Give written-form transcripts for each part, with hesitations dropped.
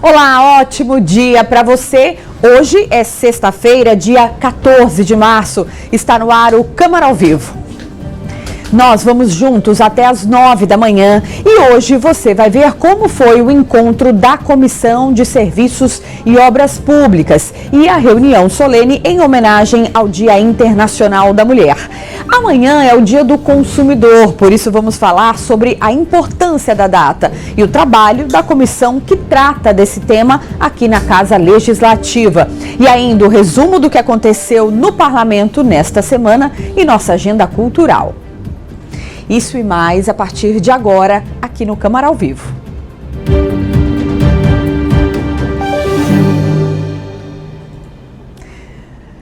Olá, ótimo dia para você. Hoje é sexta-feira, dia 14 de março. Está no ar o Câmara ao Vivo. Nós vamos juntos até às 9 da manhã e hoje você vai ver como foi o encontro da Comissão de Serviços e Obras Públicas e a reunião solene em homenagem ao Dia Internacional da Mulher. Amanhã é o Dia do Consumidor, por isso vamos falar sobre a importância da data e o trabalho da comissão que trata desse tema aqui na Casa Legislativa. E ainda o resumo do que aconteceu no Parlamento nesta semana e nossa agenda cultural. Isso e mais a partir de agora, aqui no Câmara ao Vivo.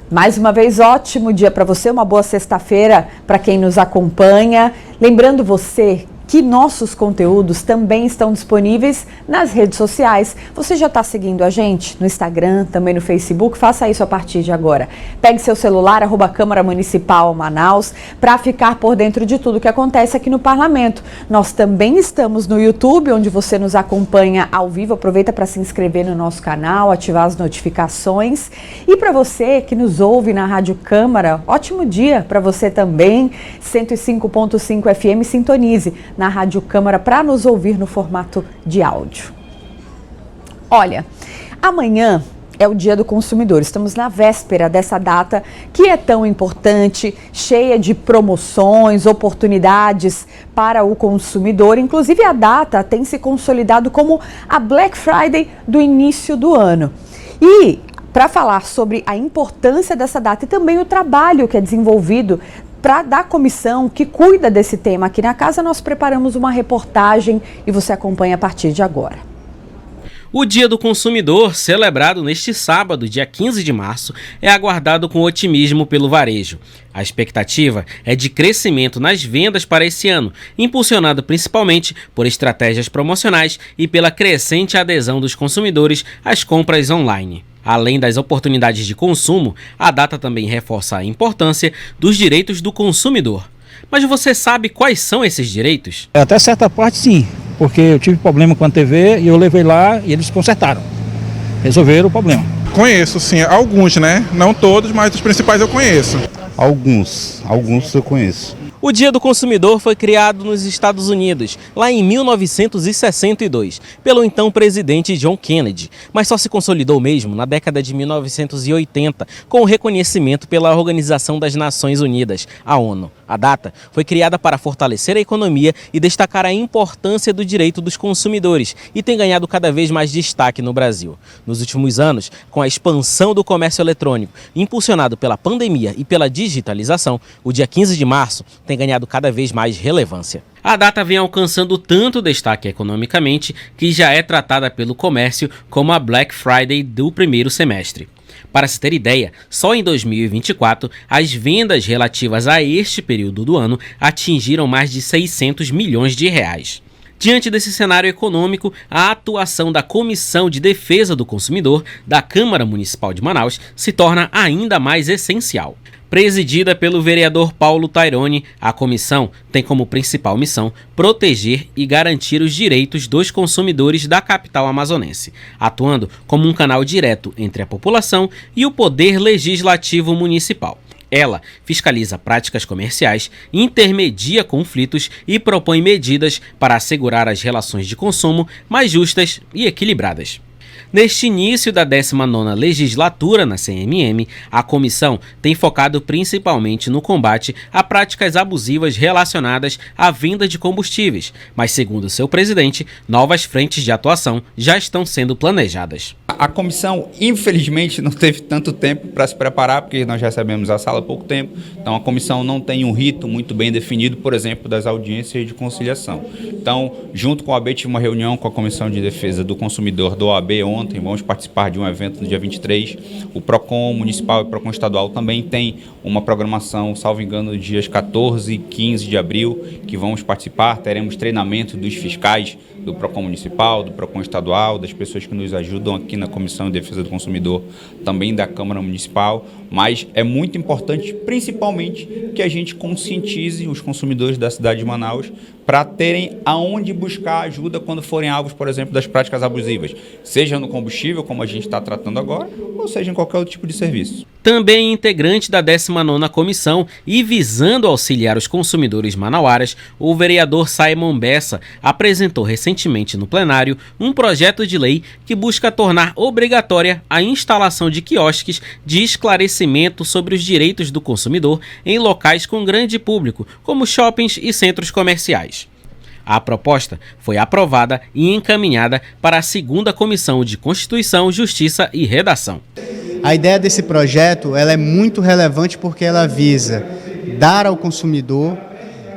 Mais uma vez, ótimo dia para você, uma boa sexta-feira para quem nos acompanha. Lembrando você que nossos conteúdos também estão disponíveis nas redes sociais. Você já está seguindo a gente no Instagram, também no Facebook? Faça isso a partir de agora. Pegue seu celular, @Câmara Municipal Manaus, para ficar por dentro de tudo que acontece aqui no Parlamento. Nós também estamos no YouTube, onde você nos acompanha ao vivo. Aproveita para se inscrever no nosso canal, ativar as notificações. E para você que nos ouve na Rádio Câmara, ótimo dia para você também. 105.5 FM, sintonize na Rádio Câmara para nos ouvir no formato de áudio. Olha, amanhã é o Dia do Consumidor. Estamos na véspera dessa data que é tão importante, cheia de promoções, oportunidades para o consumidor. Inclusive, a data tem se consolidado como a Black Friday do início do ano. E para falar sobre a importância dessa data e também o trabalho que é desenvolvido da comissão que cuida desse tema aqui na casa, nós preparamos uma reportagem e você acompanha a partir de agora. O Dia do Consumidor, celebrado neste sábado, dia 15 de março, é aguardado com otimismo pelo varejo. A expectativa é de crescimento nas vendas para esse ano, impulsionado principalmente por estratégias promocionais e pela crescente adesão dos consumidores às compras online. Além das oportunidades de consumo, a data também reforça a importância dos direitos do consumidor. Mas você sabe quais são esses direitos? Até certa parte sim, porque eu tive problema com a TV e eu levei lá e eles consertaram, resolveram o problema. Conheço sim, alguns, né? Não todos, mas os principais eu conheço. Alguns eu conheço. O Dia do Consumidor foi criado nos Estados Unidos, lá em 1962, pelo então presidente John Kennedy, mas só se consolidou mesmo na década de 1980, com o reconhecimento pela Organização das Nações Unidas, a ONU. A data foi criada para fortalecer a economia e destacar a importância do direito dos consumidores e tem ganhado cada vez mais destaque no Brasil. Nos últimos anos, com a expansão do comércio eletrônico, impulsionado pela pandemia e pela digitalização, o dia 15 de março tem ganhado cada vez mais relevância. A data vem alcançando tanto destaque economicamente que já é tratada pelo comércio como a Black Friday do primeiro semestre. Para se ter ideia, só em 2024, as vendas relativas a este período do ano atingiram mais de 600 milhões de reais. Diante desse cenário econômico, a atuação da Comissão de Defesa do Consumidor da Câmara Municipal de Manaus se torna ainda mais essencial. Presidida pelo vereador Paulo Taironi, a comissão tem como principal missão proteger e garantir os direitos dos consumidores da capital amazonense, atuando como um canal direto entre a população e o poder legislativo municipal. Ela fiscaliza práticas comerciais, intermedia conflitos e propõe medidas para assegurar as relações de consumo mais justas e equilibradas. Neste início da 19ª legislatura na CMM, a comissão tem focado principalmente no combate a práticas abusivas relacionadas à venda de combustíveis, mas segundo seu presidente, novas frentes de atuação já estão sendo planejadas. A comissão, infelizmente, não teve tanto tempo para se preparar, porque nós recebemos a sala há pouco tempo, então a comissão não tem um rito muito bem definido, por exemplo, das audiências de conciliação. Então, junto com a OAB, tive uma reunião com a Comissão de Defesa do Consumidor do OAB ontem, vamos participar de um evento no dia 23, o PROCON municipal e o PROCON estadual também tem uma programação, salvo engano, dias 14 e 15 de abril, que vamos participar, teremos treinamento dos fiscais do PROCON municipal, do PROCON estadual, das pessoas que nos ajudam aqui na Comissão de Defesa do Consumidor, também da Câmara Municipal, mas é muito importante, principalmente, que a gente conscientize os consumidores da cidade de Manaus para terem aonde buscar ajuda quando forem alvos, por exemplo, das práticas abusivas, seja no combustível, como a gente está tratando agora, ou seja em qualquer outro tipo de serviço. Também integrante da 19ª comissão e visando auxiliar os consumidores manauaras, o vereador Simon Bessa apresentou recentemente no plenário um projeto de lei que busca tornar obrigatória a instalação de quiosques de esclarecimento sobre os direitos do consumidor em locais com grande público, como shoppings e centros comerciais. A proposta foi aprovada e encaminhada para a 2ª Comissão de Constituição, Justiça e Redação. A ideia desse projeto ela é muito relevante porque ela visa dar ao consumidor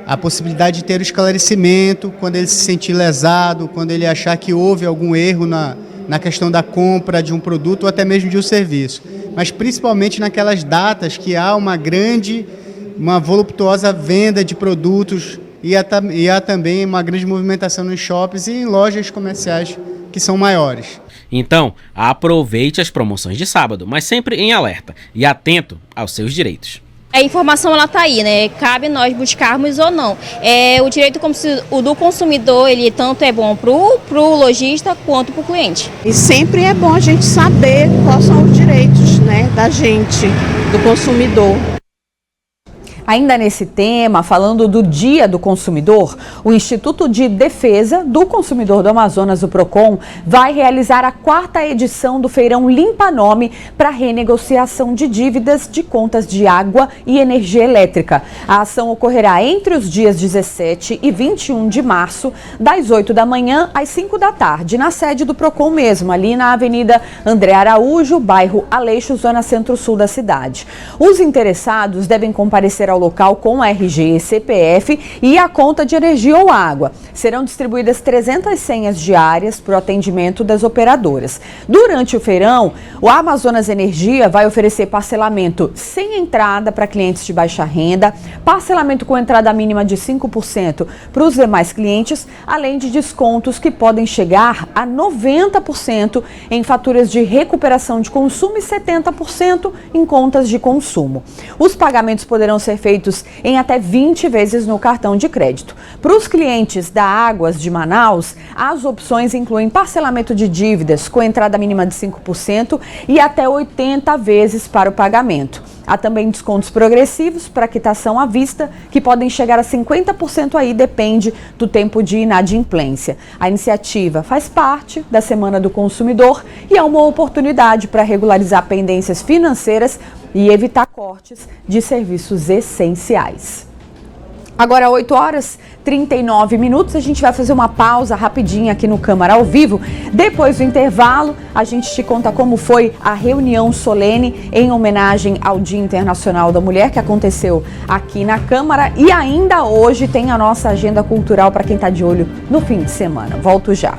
a possibilidade de ter o esclarecimento quando ele se sentir lesado, quando ele achar que houve algum erro na questão da compra de um produto ou até mesmo de um serviço. Mas principalmente naquelas datas que há uma voluptuosa venda de produtos e há também uma grande movimentação nos shoppings e em lojas comerciais que são maiores. Então, aproveite as promoções de sábado, mas sempre em alerta e atento aos seus direitos. A informação ela está aí, né? Cabe nós buscarmos ou não. O direito do consumidor, ele tanto é bom para o lojista quanto para o cliente. E sempre é bom a gente saber quais são os direitos, né, da gente, do consumidor. Ainda nesse tema, falando do Dia do Consumidor, o Instituto de Defesa do Consumidor do Amazonas, o PROCON, vai realizar a 4ª edição do Feirão Limpa Nome para renegociação de dívidas de contas de água e energia elétrica. A ação ocorrerá entre os dias 17 e 21 de março, das 8 da manhã às 5 da tarde, na sede do PROCON mesmo, ali na Avenida André Araújo, bairro Aleixo, zona centro-sul da cidade. Os interessados devem comparecer ao local com RG, CPF e a conta de energia ou água. Serão distribuídas 300 senhas diárias para o atendimento das operadoras. Durante o feirão, o Amazonas Energia vai oferecer parcelamento sem entrada para clientes de baixa renda, parcelamento com entrada mínima de 5% para os demais clientes, além de descontos que podem chegar a 90% em faturas de recuperação de consumo e 70% em contas de consumo. Os pagamentos poderão ser feitos em até 20 vezes no cartão de crédito. Para os clientes da Águas de Manaus, as opções incluem parcelamento de dívidas com entrada mínima de 5% e até 80 vezes para o pagamento. Há também descontos progressivos para quitação à vista, que podem chegar a 50%, aí depende do tempo de inadimplência. A iniciativa faz parte da Semana do Consumidor e é uma oportunidade para regularizar pendências financeiras e evitar cortes de serviços essenciais. Agora, 8h39, a gente vai fazer uma pausa rapidinha aqui no Câmara ao Vivo. Depois do intervalo, a gente te conta como foi a reunião solene em homenagem ao Dia Internacional da Mulher, que aconteceu aqui na Câmara. E ainda hoje tem a nossa agenda cultural para quem está de olho no fim de semana. Volto já.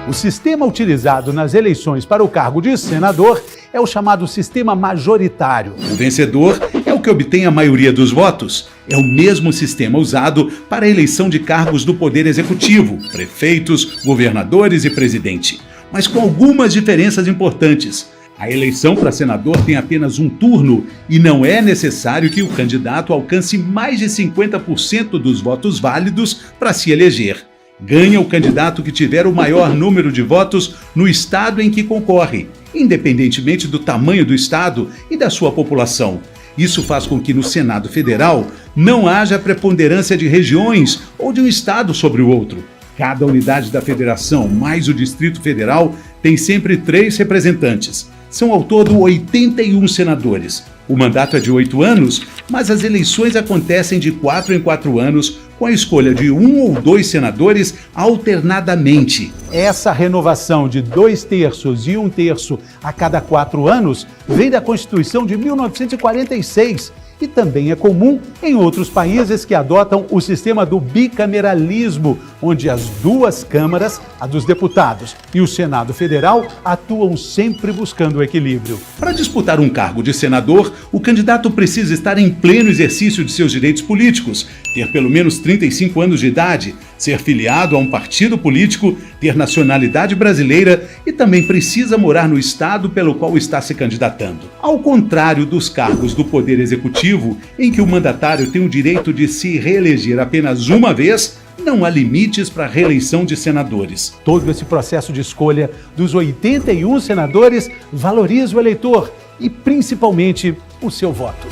O sistema utilizado nas eleições para o cargo de senador é o chamado sistema majoritário. O vencedor é o que obtém a maioria dos votos. É o mesmo sistema usado para a eleição de cargos do Poder Executivo, prefeitos, governadores e presidente, mas com algumas diferenças importantes. A eleição para senador tem apenas um turno e não é necessário que o candidato alcance mais de 50% dos votos válidos para se eleger. Ganha o candidato que tiver o maior número de votos no estado em que concorre, independentemente do tamanho do estado e da sua população. Isso faz com que no Senado Federal não haja preponderância de regiões ou de um estado sobre o outro. Cada unidade da federação, mais o Distrito Federal, tem sempre 3 representantes. São ao todo 81 senadores. O mandato é de 8 anos, mas as eleições acontecem de 4 em 4 anos, com a escolha de 1 ou 2 senadores alternadamente. Essa renovação de 2/3 e 1/3 a cada 4 anos vem da Constituição de 1946 e também é comum em outros países que adotam o sistema do bicameralismo, onde as 2 câmaras, a dos deputados e o Senado Federal, atuam sempre buscando o equilíbrio. Para disputar um cargo de senador, o candidato precisa estar em pleno exercício de seus direitos políticos, ter pelo menos 35 anos de idade, ser filiado a um partido político, ter nacionalidade brasileira e também precisa morar no estado pelo qual está se candidatando. Ao contrário dos cargos do Poder Executivo, em que o mandatário tem o direito de se reeleger apenas uma vez, não há limites para a reeleição de senadores. Todo esse processo de escolha dos 81 senadores valoriza o eleitor e principalmente o seu voto.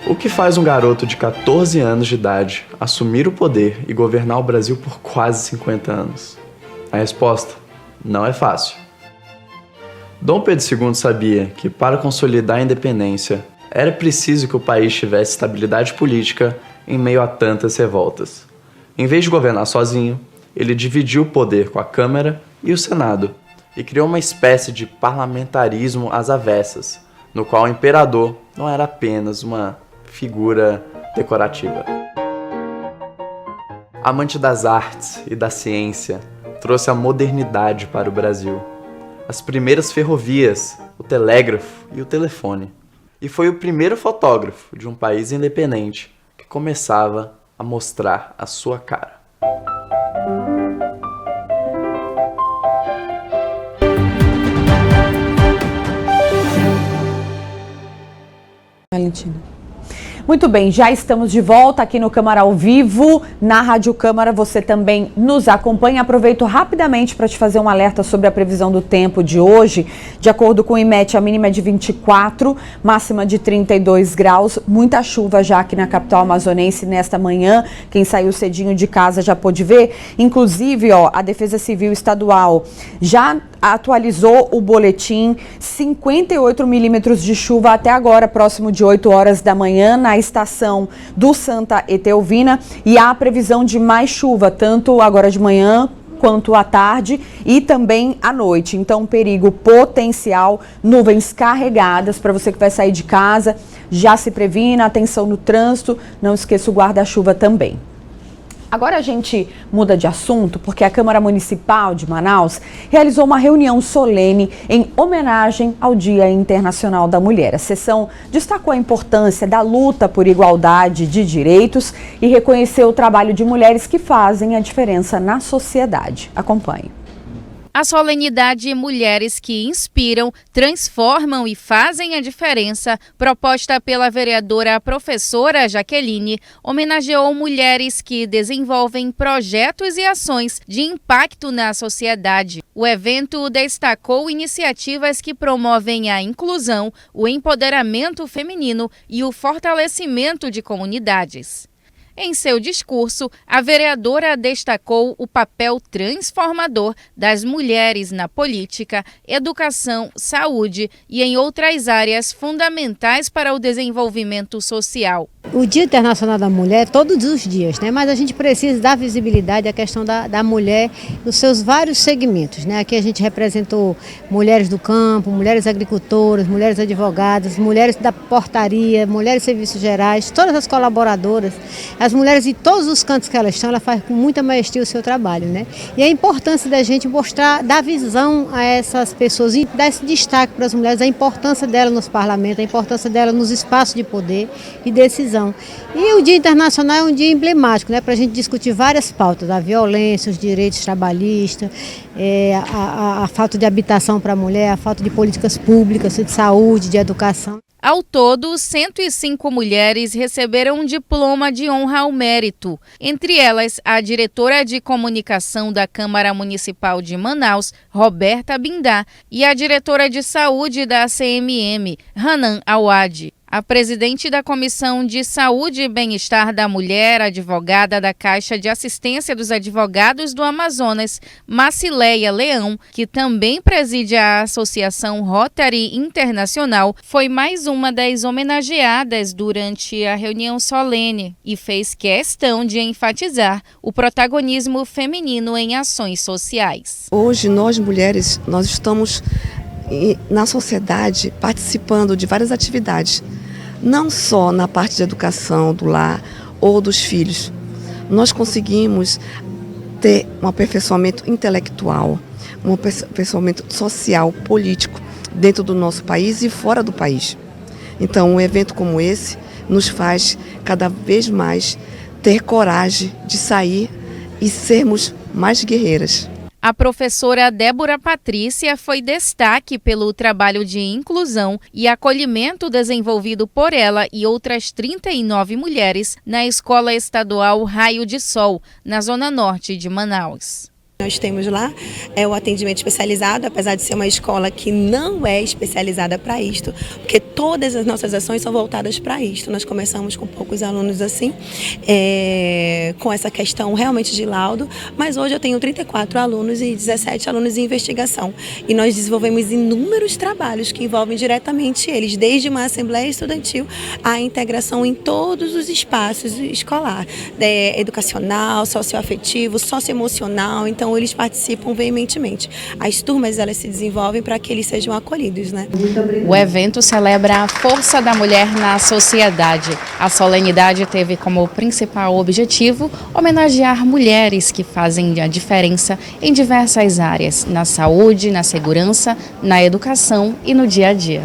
O que faz um garoto de 14 anos de idade assumir o poder e governar o Brasil por quase 50 anos? A resposta: não é fácil. Dom Pedro II sabia que, para consolidar a independência, era preciso que o país tivesse estabilidade política em meio a tantas revoltas. Em vez de governar sozinho, ele dividiu o poder com a Câmara e o Senado e criou uma espécie de parlamentarismo às avessas, no qual o imperador não era apenas uma figura decorativa. Amante das artes e da ciência, trouxe a modernidade para o Brasil. As primeiras ferrovias, o telégrafo e o telefone. E foi o primeiro fotógrafo de um país independente que começava a mostrar a sua cara. Valentina. Muito bem, já estamos de volta aqui no Câmara ao Vivo, na Rádio Câmara. Você também nos acompanha. Aproveito rapidamente para te fazer um alerta sobre a previsão do tempo de hoje. De acordo com o IMET, a mínima é de 24, máxima de 32 graus. Muita chuva já aqui na capital amazonense nesta manhã. Quem saiu cedinho de casa já pôde ver. Inclusive, a Defesa Civil Estadual já atualizou o boletim. 58 milímetros de chuva até agora, próximo de 8 horas da manhã, na estação do Santa Etelvina, e há previsão de mais chuva, tanto agora de manhã quanto à tarde e também à noite. Então, perigo potencial, nuvens carregadas para você que vai sair de casa. Já se previna, atenção no trânsito, não esqueça o guarda-chuva também. Agora a gente muda de assunto porque a Câmara Municipal de Manaus realizou uma reunião solene em homenagem ao Dia Internacional da Mulher. A sessão destacou a importância da luta por igualdade de direitos e reconheceu o trabalho de mulheres que fazem a diferença na sociedade. Acompanhe. A solenidade Mulheres que Inspiram, Transformam e Fazem a Diferença, proposta pela vereadora professora Jaqueline, homenageou mulheres que desenvolvem projetos e ações de impacto na sociedade. O evento destacou iniciativas que promovem a inclusão, o empoderamento feminino e o fortalecimento de comunidades. Em seu discurso, a vereadora destacou o papel transformador das mulheres na política, educação, saúde e em outras áreas fundamentais para o desenvolvimento social. O Dia Internacional da Mulher, todos os dias, né? Mas a gente precisa dar visibilidade à questão da mulher nos seus vários segmentos, né? Aqui a gente representou mulheres do campo, mulheres agricultoras, mulheres advogadas, mulheres da portaria, mulheres de serviços gerais, todas as colaboradoras. As mulheres em todos os cantos que elas estão, ela faz com muita maestria o seu trabalho, né? E a importância da gente mostrar, dar visão a essas pessoas e dar esse destaque para as mulheres, a importância dela nos parlamentos, a importância dela nos espaços de poder e decisão. E o Dia Internacional é um dia emblemático, né? Para a gente discutir várias pautas, a violência, os direitos trabalhistas, a falta de habitação para a mulher, a falta de políticas públicas, de saúde, de educação. Ao todo, 105 mulheres receberam um diploma de honra ao mérito. Entre elas, a diretora de comunicação da Câmara Municipal de Manaus, Roberta Bindá, e a diretora de saúde da CMM, Hanan Awad. A presidente da Comissão de Saúde e Bem-Estar da Mulher, advogada da Caixa de Assistência dos Advogados do Amazonas, Macileia Leão, que também preside a Associação Rotary Internacional, foi mais uma das homenageadas durante a reunião solene e fez questão de enfatizar o protagonismo feminino em ações sociais. Hoje, nós mulheres, nós estamos na sociedade participando de várias atividades, não só na parte de educação do lar ou dos filhos. Nós conseguimos ter um aperfeiçoamento intelectual, um aperfeiçoamento social, político, dentro do nosso país e fora do país. Então, um evento como esse nos faz cada vez mais ter coragem de sair e sermos mais guerreiras. A professora Débora Patrícia foi destaque pelo trabalho de inclusão e acolhimento desenvolvido por ela e outras 39 mulheres na Escola Estadual Raio de Sol, na Zona Norte de Manaus. Nós temos lá o atendimento especializado, apesar de ser uma escola que não é especializada para isto, porque todas as nossas ações são voltadas para isto. Nós começamos com poucos alunos assim, com essa questão realmente de laudo, mas hoje eu tenho 34 alunos e 17 alunos em investigação. E nós desenvolvemos inúmeros trabalhos que envolvem diretamente eles, desde uma assembleia estudantil à integração em todos os espaços escolar, educacional, socioafetivo, socioemocional. Então, eles participam veementemente. As turmas, elas se desenvolvem para que eles sejam acolhidos, né? O evento celebra a força da mulher na sociedade. A solenidade teve como principal objetivo homenagear mulheres que fazem a diferença em diversas áreas, na saúde, na segurança, na educação e no dia a dia.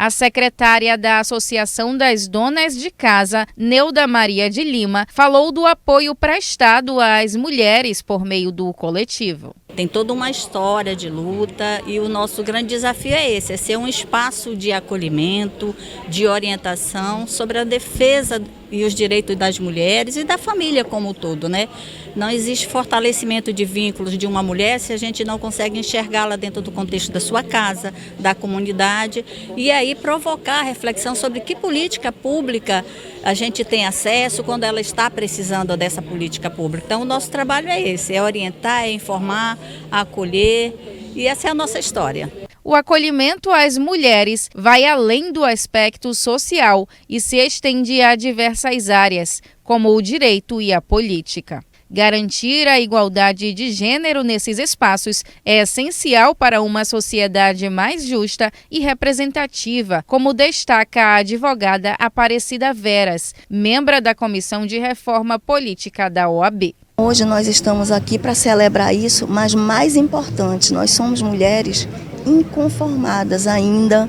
A secretária da Associação das Donas de Casa, Neuda Maria de Lima, falou do apoio prestado às mulheres por meio do coletivo. Tem toda uma história de luta e o nosso grande desafio é esse, é ser um espaço de acolhimento, de orientação sobre a defesa e os direitos das mulheres e da família como um todo, né? Não existe fortalecimento de vínculos de uma mulher se a gente não consegue enxergá-la dentro do contexto da sua casa, da comunidade, e aí provocar reflexão sobre que política pública a gente tem acesso quando ela está precisando dessa política pública. Então o nosso trabalho é esse, é orientar, é informar, acolher, e essa é a nossa história. O acolhimento às mulheres vai além do aspecto social e se estende a diversas áreas, como o direito e a política. Garantir a igualdade de gênero nesses espaços é essencial para uma sociedade mais justa e representativa, como destaca a advogada Aparecida Veras, membro da Comissão de Reforma Política da OAB. Hoje nós estamos aqui para celebrar isso, mas mais importante, nós somos mulheres inconformadas ainda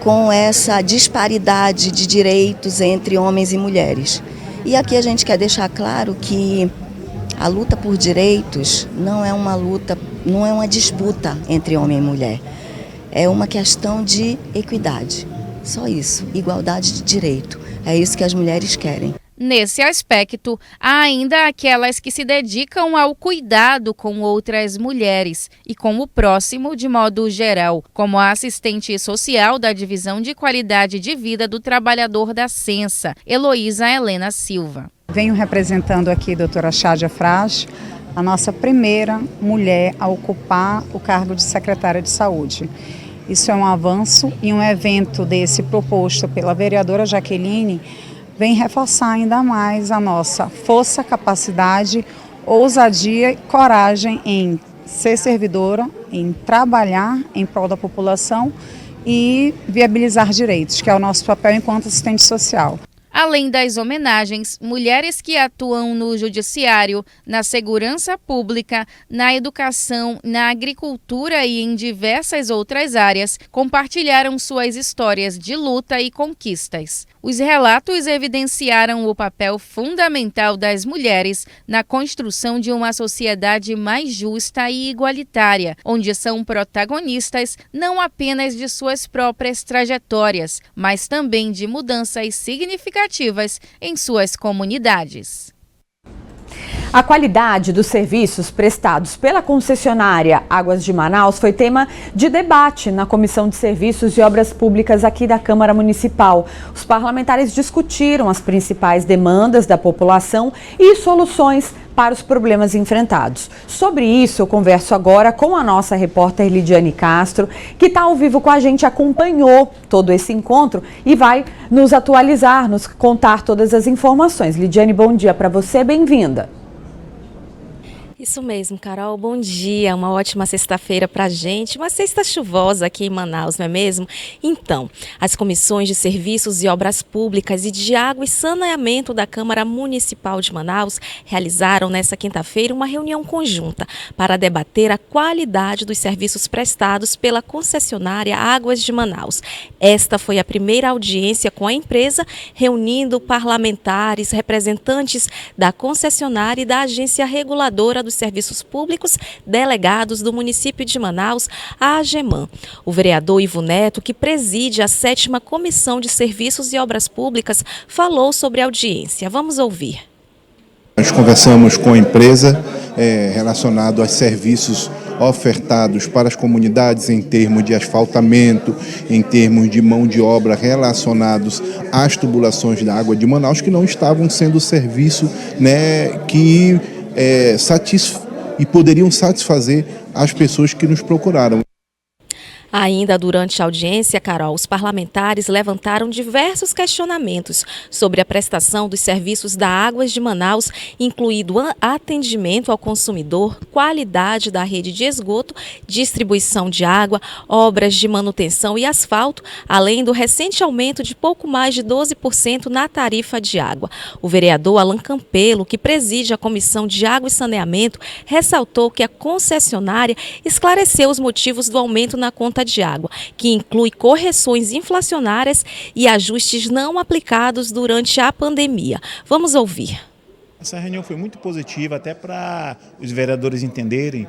com essa disparidade de direitos entre homens e mulheres. E aqui a gente quer deixar claro que a luta por direitos não é uma luta, não é uma disputa entre homem e mulher. É uma questão de equidade. Só isso, igualdade de direito. É isso que as mulheres querem. Nesse aspecto, há ainda aquelas que se dedicam ao cuidado com outras mulheres e com o próximo de modo geral, como a assistente social da Divisão de Qualidade de Vida do Trabalhador da Censa, Heloísa Helena Silva. Venho representando aqui a doutora Chádia Fraz, a nossa primeira mulher a ocupar o cargo de secretária de saúde. Isso é um avanço e um evento desse proposto pela vereadora Jaqueline vem reforçar ainda mais a nossa força, capacidade, ousadia e coragem em ser servidora, em trabalhar em prol da população e viabilizar direitos, que é o nosso papel enquanto assistente social. Além das homenagens, mulheres que atuam no judiciário, na segurança pública, na educação, na agricultura e em diversas outras áreas compartilharam suas histórias de luta e conquistas. Os relatos evidenciaram o papel fundamental das mulheres na construção de uma sociedade mais justa e igualitária, onde são protagonistas não apenas de suas próprias trajetórias, mas também de mudanças significativas em suas comunidades. A qualidade dos serviços prestados pela concessionária Águas de Manaus foi tema de debate na Comissão de Serviços e Obras Públicas aqui da Câmara Municipal. Os parlamentares discutiram as principais demandas da população e soluções para os problemas enfrentados. Sobre isso, eu converso agora com a nossa repórter Lidiane Castro, que está ao vivo com a gente, acompanhou todo esse encontro e vai nos atualizar, nos contar todas as informações. Lidiane, bom dia para você, bem-vinda. Isso mesmo, Carol. Bom dia. Uma ótima sexta-feira pra gente. Uma sexta chuvosa aqui em Manaus, não é mesmo? Então, as comissões de Serviços e Obras Públicas e de Água e Saneamento da Câmara Municipal de Manaus realizaram nesta quinta-feira uma reunião conjunta para debater a qualidade dos serviços prestados pela concessionária Águas de Manaus. Esta foi a primeira audiência com a empresa, reunindo parlamentares, representantes da concessionária e da agência reguladora dos serviços públicos, delegados do município de Manaus, a AGEMAN. O vereador Ivo Neto, que preside a 7ª Comissão de Serviços e Obras Públicas, falou sobre a audiência. Vamos ouvir. Nós conversamos com a empresa relacionado aos serviços ofertados para as comunidades em termos de asfaltamento, em termos de mão de obra relacionados às tubulações da água de Manaus, que não estavam sendo serviço, né, que e poderiam satisfazer as pessoas que nos procuraram. Ainda durante a audiência, Carol, os parlamentares levantaram diversos questionamentos sobre a prestação dos serviços da Águas de Manaus, incluído atendimento ao consumidor, qualidade da rede de esgoto, distribuição de água, obras de manutenção e asfalto, além do recente aumento de pouco mais de 12% na tarifa de água. O vereador Alan Campelo, que preside a Comissão de Água e Saneamento, ressaltou que a concessionária esclareceu os motivos do aumento na conta de água, que inclui correções inflacionárias e ajustes não aplicados durante a pandemia. Vamos ouvir. Essa reunião foi muito positiva, até para os vereadores entenderem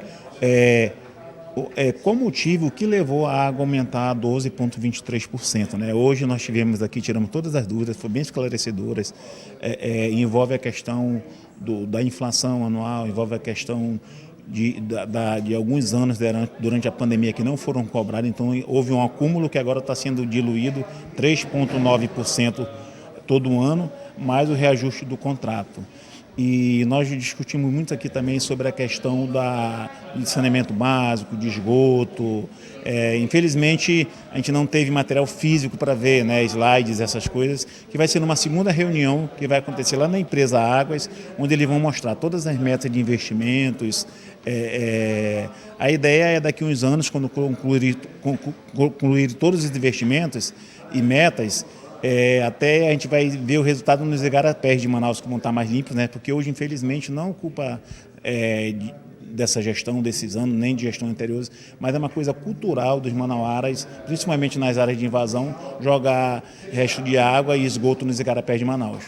qual motivo que levou a água a aumentar 12,23%. Né? Hoje nós tivemos aqui, tiramos todas as dúvidas, foi bem esclarecedoras, envolve a questão da inflação anual, envolve a questão de alguns anos durante a pandemia que não foram cobrados, então houve um acúmulo que agora está sendo diluído, 3,9% todo ano, mais o reajuste do contrato. E nós discutimos muito aqui também sobre a questão de saneamento básico, de esgoto. Infelizmente, a gente não teve material físico para ver, né, slides, essas coisas, que vai ser numa segunda reunião que vai acontecer lá na empresa Águas, onde eles vão mostrar todas as metas de investimentos. A ideia é daqui a uns anos, quando concluir todos os investimentos e metas, até a gente vai ver o resultado nos igarapés de Manaus, que vão estar mais limpos, né? Porque hoje, infelizmente, não é culpa dessa gestão desses anos, nem de gestão anteriores, mas é uma coisa cultural dos manauaras, principalmente nas áreas de invasão, jogar resto de água e esgoto nos igarapés de Manaus.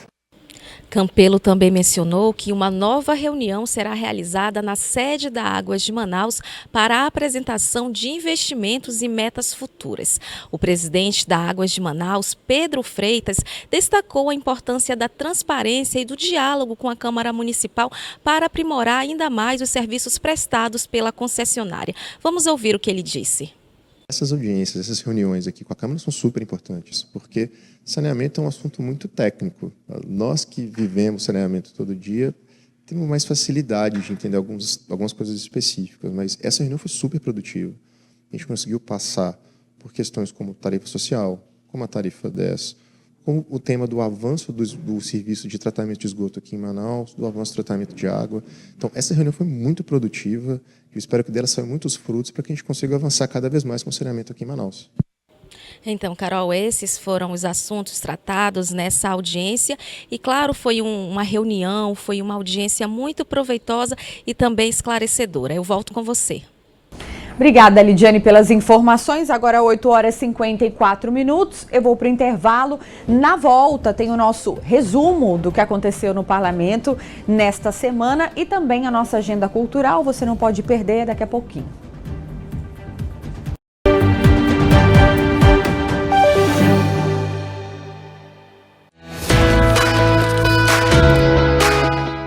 Campelo também mencionou que uma nova reunião será realizada na sede da Águas de Manaus para a apresentação de investimentos e metas futuras. O presidente da Águas de Manaus, Pedro Freitas, destacou a importância da transparência e do diálogo com a Câmara Municipal para aprimorar ainda mais os serviços prestados pela concessionária. Vamos ouvir o que ele disse. Essas audiências, essas reuniões aqui com a Câmara são super importantes, porque saneamento é um assunto muito técnico. Nós que vivemos saneamento todo dia temos mais facilidade de entender algumas coisas específicas, mas essa reunião foi super produtiva. A gente conseguiu passar por questões como tarifa social, como a tarifa 10, como o tema do avanço do serviço de tratamento de esgoto aqui em Manaus, do avanço do tratamento de água. Então, essa reunião foi muito produtiva. Eu espero que dela saiam muitos frutos para que a gente consiga avançar cada vez mais com o saneamento aqui em Manaus. Então, Carol, esses foram os assuntos tratados nessa audiência e, claro, foi uma reunião, foi uma audiência muito proveitosa e também esclarecedora. Eu volto com você. Obrigada, Lidiane, pelas informações. Agora 8h54. Eu vou para o intervalo. Na volta tem o nosso resumo do que aconteceu no parlamento nesta semana e também a nossa agenda cultural. Você não pode perder daqui a pouquinho.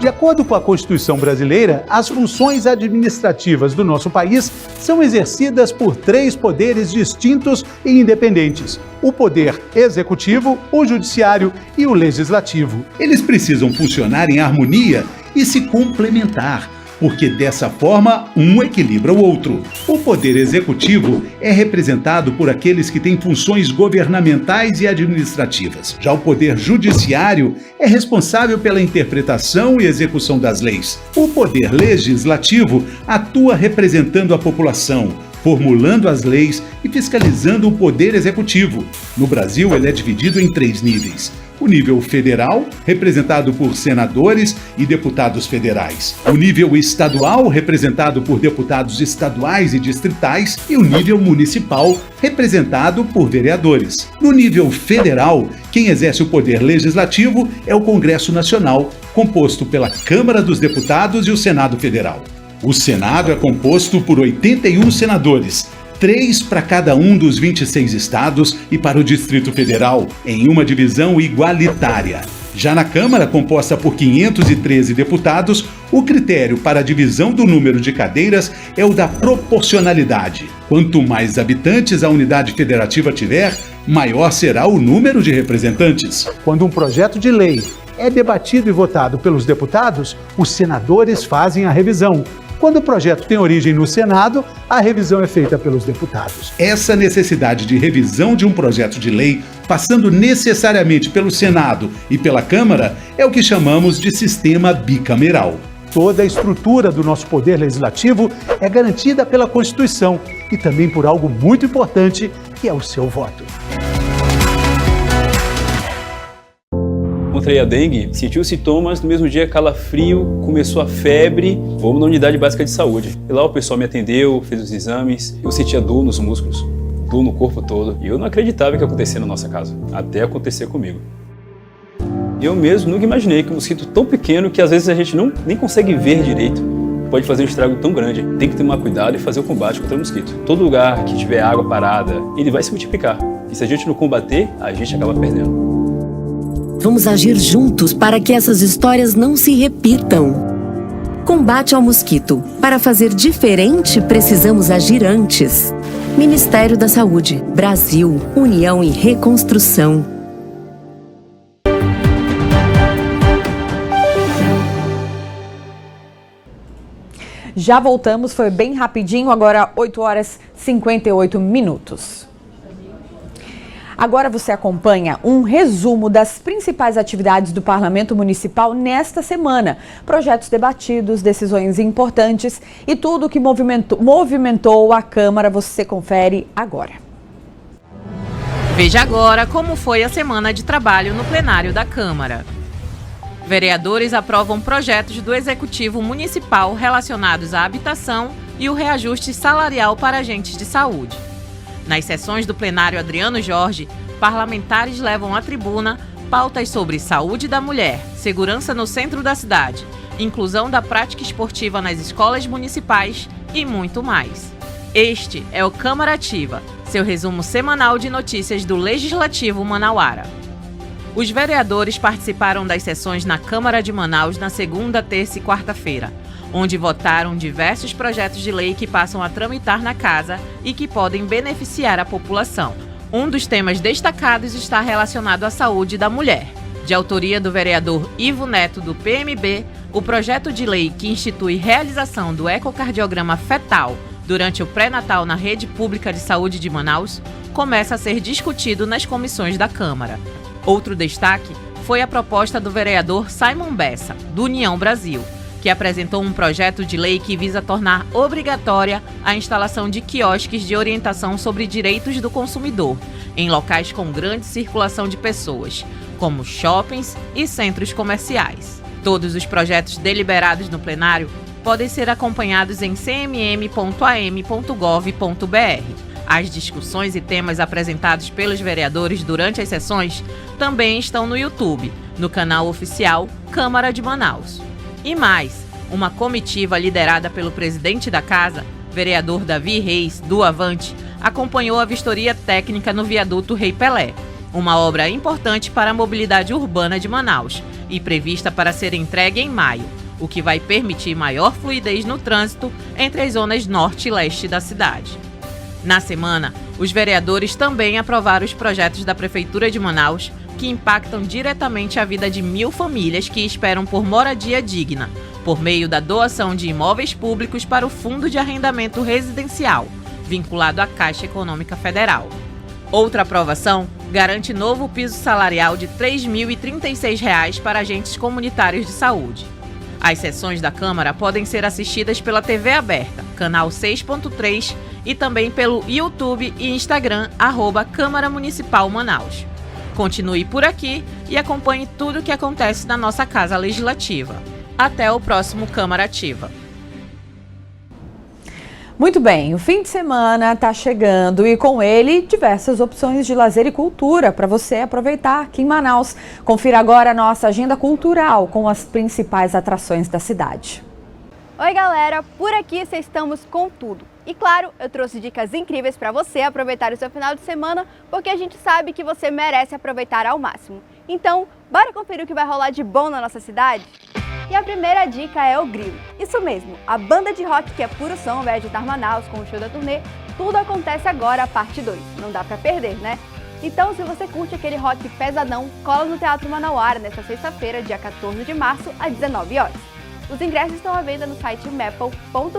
De acordo com a Constituição brasileira, as funções administrativas do nosso país são exercidas por 3 poderes distintos e independentes: o poder executivo, o judiciário e o legislativo. Eles precisam funcionar em harmonia e se complementar. porque dessa forma um equilibra o outro. O poder executivo é representado por aqueles que têm funções governamentais e administrativas. Já o poder judiciário é responsável pela interpretação e execução das leis. O poder legislativo atua representando a população, formulando as leis e fiscalizando o poder executivo. No Brasil, ele é dividido em 3 níveis. O nível federal, representado por senadores e deputados federais. O nível estadual, representado por deputados estaduais e distritais. E o nível municipal, representado por vereadores. No nível federal, quem exerce o poder legislativo é o Congresso Nacional, composto pela Câmara dos Deputados e o Senado Federal. O Senado é composto por 81 senadores, 3 para cada um dos 26 estados e para o Distrito Federal, em uma divisão igualitária. Já na Câmara, composta por 513 deputados, o critério para a divisão do número de cadeiras é o da proporcionalidade. Quanto mais habitantes a unidade federativa tiver, maior será o número de representantes. Quando um projeto de lei é debatido e votado pelos deputados, os senadores fazem a revisão. Quando o projeto tem origem no Senado, a revisão é feita pelos deputados. Essa necessidade de revisão de um projeto de lei, passando necessariamente pelo Senado e pela Câmara, é o que chamamos de sistema bicameral. Toda a estrutura do nosso poder legislativo é garantida pela Constituição e também por algo muito importante, que é o seu voto. Encontrei a dengue, senti os sintomas, no mesmo dia calafrio, começou a febre, fomos na unidade básica de saúde. E lá o pessoal me atendeu, fez os exames, eu sentia dor nos músculos, dor no corpo todo. E eu não acreditava que ia acontecer na nossa casa, até acontecer comigo. Eu mesmo nunca imaginei que um mosquito tão pequeno, que às vezes a gente nem consegue ver direito, pode fazer um estrago tão grande. Tem que tomar cuidado e fazer o combate contra o mosquito. Todo lugar que tiver água parada, ele vai se multiplicar. E se a gente não combater, a gente acaba perdendo. Vamos agir juntos para que essas histórias não se repitam. Combate ao mosquito. Para fazer diferente, precisamos agir antes. Ministério da Saúde. Brasil. União e reconstrução. Já voltamos, foi bem rapidinho, agora 8h58. Agora você acompanha um resumo das principais atividades do Parlamento Municipal nesta semana. Projetos debatidos, decisões importantes e tudo que movimentou a Câmara, você confere agora. Veja agora como foi a semana de trabalho no plenário da Câmara. Vereadores aprovam projetos do Executivo Municipal relacionados à habitação e o reajuste salarial para agentes de saúde. Nas sessões do plenário Adriano Jorge, parlamentares levam à tribuna pautas sobre saúde da mulher, segurança no centro da cidade, inclusão da prática esportiva nas escolas municipais e muito mais. Este é o Câmara Ativa, seu resumo semanal de notícias do Legislativo manauara. Os vereadores participaram das sessões na Câmara de Manaus na segunda, terça e quarta-feira, onde votaram diversos projetos de lei que passam a tramitar na casa e que podem beneficiar a população. Um dos temas destacados está relacionado à saúde da mulher. De autoria do vereador Ivo Neto, do PMB, o projeto de lei que institui realização do ecocardiograma fetal durante o pré-natal na rede pública de saúde de Manaus começa a ser discutido nas comissões da Câmara. Outro destaque foi a proposta do vereador Simon Bessa, do União Brasil, que apresentou um projeto de lei que visa tornar obrigatória a instalação de quiosques de orientação sobre direitos do consumidor em locais com grande circulação de pessoas, como shoppings e centros comerciais. Todos os projetos deliberados no plenário podem ser acompanhados em cmm.am.gov.br. As discussões e temas apresentados pelos vereadores durante as sessões também estão no YouTube, no canal oficial Câmara de Manaus. E mais, uma comitiva liderada pelo presidente da casa, vereador Davi Reis, do Avante, acompanhou a vistoria técnica no viaduto Rei Pelé, uma obra importante para a mobilidade urbana de Manaus e prevista para ser entregue em maio, o que vai permitir maior fluidez no trânsito entre as zonas norte e leste da cidade. Na semana, os vereadores também aprovaram os projetos da Prefeitura de Manaus que impactam diretamente a vida de 1.000 famílias que esperam por moradia digna, por meio da doação de imóveis públicos para o Fundo de Arrendamento Residencial, vinculado à Caixa Econômica Federal. Outra aprovação garante novo piso salarial de R$ 3.036 para agentes comunitários de saúde. As sessões da Câmara podem ser assistidas pela TV aberta, canal 6.3 e também pelo YouTube e Instagram, @Câmara Municipal Manaus. Continue por aqui e acompanhe tudo o que acontece na nossa Casa Legislativa. Até o próximo Câmara Ativa. Muito bem, o fim de semana está chegando e com ele diversas opções de lazer e cultura para você aproveitar aqui em Manaus. Confira agora a nossa agenda cultural com as principais atrações da cidade. Oi galera, por aqui estamos com tudo. E claro, eu trouxe dicas incríveis para você aproveitar o seu final de semana, porque a gente sabe que você merece aproveitar ao máximo. Então, bora conferir o que vai rolar de bom na nossa cidade? E a primeira dica é o Grilo. Isso mesmo, a banda de rock que é puro som vai agitar Manaus com o show da turnê Tudo Acontece Agora, parte 2. Não dá pra perder, né? Então, se você curte aquele rock pesadão, cola no Teatro Manauara nesta sexta-feira, dia 14 de março, às 19 horas. Os ingressos estão à venda no site maple.com.br.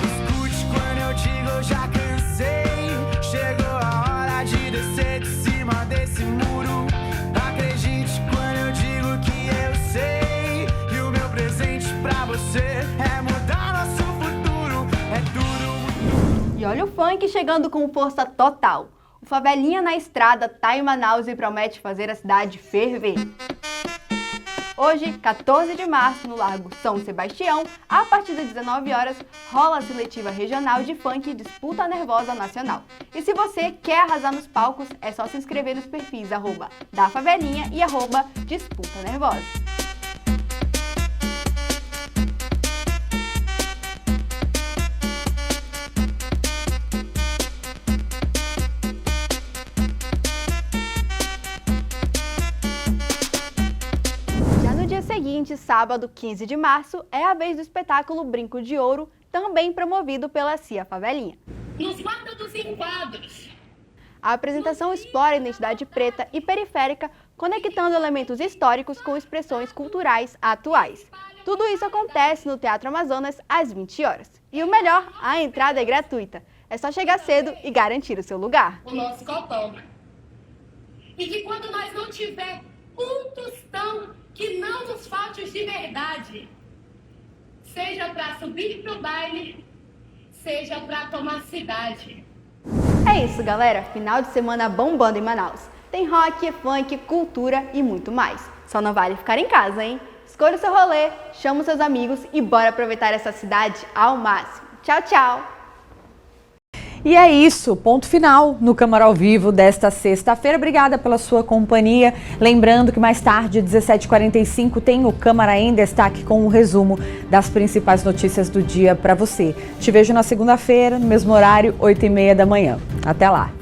Escute quando eu digo, eu já cansei. Chegou a hora de descer de cima desse muro. Acredite quando eu digo que eu sei. E o meu presente pra você é mudar nosso futuro. É tudo. E olha o funk chegando com força total. O Favelinha na Estrada tá em Manaus e promete fazer a cidade ferver. Hoje, 14 de março, no Largo São Sebastião, a partir das 19 horas, rola a seletiva regional de funk Disputa Nervosa Nacional. E se você quer arrasar nos palcos, é só se inscrever nos perfis @dafavelinha e @Disputa Nervosa. Seguinte, sábado, 15 de março, é a vez do espetáculo Brinco de Ouro, também promovido pela CIA Favelinha. Nos quadros dos enquadros. A apresentação explora a identidade preta e periférica, conectando elementos históricos com expressões culturais atuais. Tudo isso acontece no Teatro Amazonas às 20 horas. E o melhor, a entrada é gratuita. É só chegar cedo e garantir o seu lugar. O nosso copão. E que quando nós não tiver um tostão, que não nos falte de verdade, seja para subir pro baile, seja para tomar cidade. É isso, galera. Final de semana bombando em Manaus. Tem rock, funk, cultura e muito mais. Só não vale ficar em casa, hein? Escolha o seu rolê, chama os seus amigos e bora aproveitar essa cidade ao máximo. Tchau, tchau! E é isso, ponto final no Câmara ao Vivo desta sexta-feira. Obrigada pela sua companhia. Lembrando que mais tarde, 17h45, tem o Câmara em Destaque com um resumo das principais notícias do dia para você. Te vejo na segunda-feira, no mesmo horário, 8h30 da manhã. Até lá!